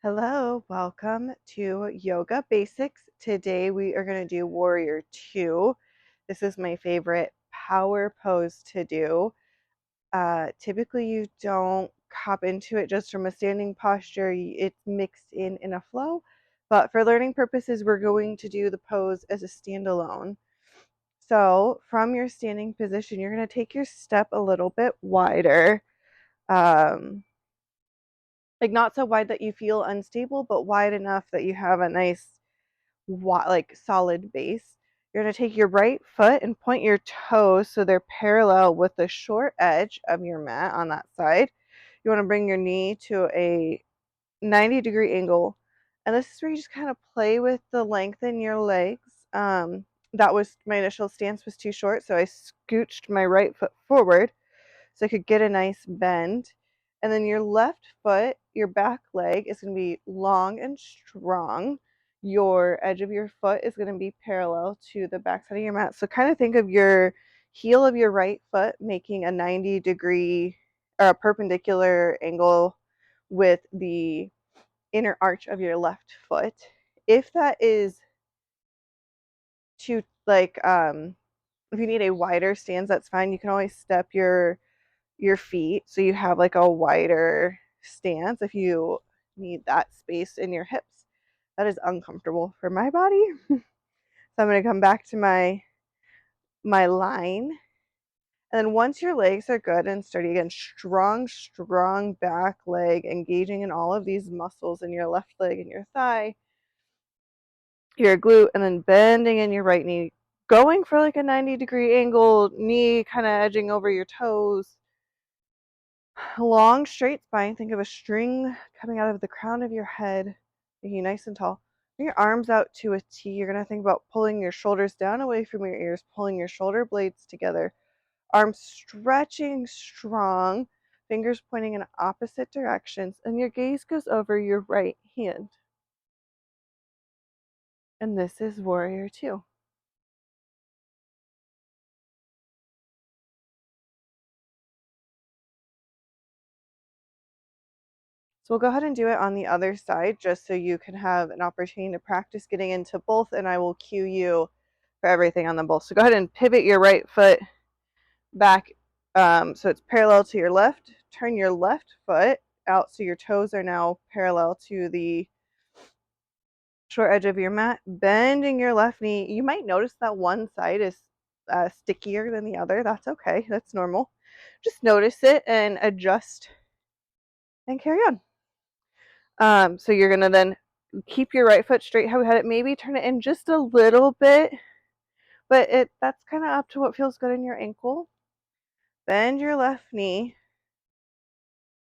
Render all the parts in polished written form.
Hello, welcome to Yoga Basics. Today we are going to do Warrior 2. This is my favorite power pose to do. Typically you don't hop into it just from a standing posture. It's mixed in a flow. But for learning purposes, we're going to do the pose as a standalone. So from your standing position, you're going to take your step a little bit wider. Like not so wide that you feel unstable, but wide enough that you have a nice like solid base. You're going to take your right foot and point your toes so they're parallel with the short edge of your mat on that side. You want to bring your knee to a 90-degree angle, and this is where you just kind of play with the length in your legs. That was my initial stance was too short, so I scooched my right foot forward so I could get a nice bend. And then your left foot, your back leg is going to be long and strong. Your edge of your foot is going to be parallel to the back side of your mat. So kind of think of your heel of your right foot making a 90-degree or a perpendicular angle with the inner arch of your left foot. If that is too if you need a wider stance, that's fine. You can always step your feet so you have like a wider stance if you need that space in your hips. That is uncomfortable for my body. So I'm going to come back to my line. And then once your legs are good and sturdy, again, strong back leg, engaging in all of these muscles in your left leg and your thigh, your glute, and then bending in your right knee, going for like a 90-degree angle, knee kind of edging over your toes. Long straight spine. Think of a string coming out of the crown of your head, making you nice and tall. Bring your arms out to a T. You're going to think about pulling your shoulders down away from your ears, pulling your shoulder blades together. Arms stretching strong, fingers pointing in opposite directions, and your gaze goes over your right hand. And this is Warrior 2. So we'll go ahead and do it on the other side just so you can have an opportunity to practice getting into both, and I will cue you for everything on them both. So go ahead and pivot your right foot back so it's parallel to your left. Turn your left foot out so your toes are now parallel to the short edge of your mat. Bending your left knee. You might notice that one side is stickier than the other. That's okay. That's normal. Just notice it and adjust and carry on. So you're going to then keep your right foot straight how we had it. Maybe turn it in just a little bit, but that's kind of up to what feels good in your ankle. Bend your left knee.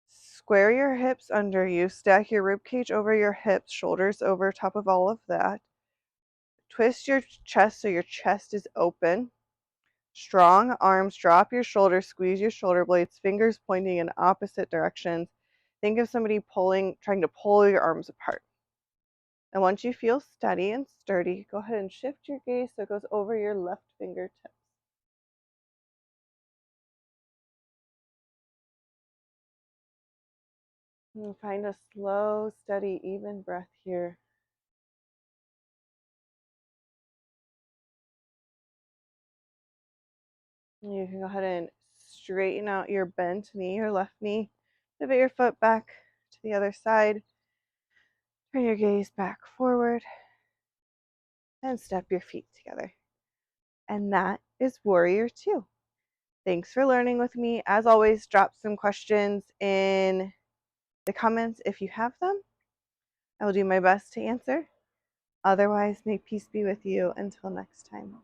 Square your hips under you. Stack your rib cage over your hips, shoulders over top of all of that. Twist your chest so your chest is open. Strong arms. Drop your shoulders. Squeeze your shoulder blades. Fingers pointing in opposite directions. Think of somebody trying to pull your arms apart. And once you feel steady and sturdy, go ahead and shift your gaze so it goes over your left fingertips. And find a slow, steady, even breath here. And you can go ahead and straighten out your bent knee, your left knee. Pivot your foot back to the other side. Turn your gaze back forward. And step your feet together. And that is Warrior 2. Thanks for learning with me. As always, drop some questions in the comments if you have them. I will do my best to answer. Otherwise, may peace be with you until next time.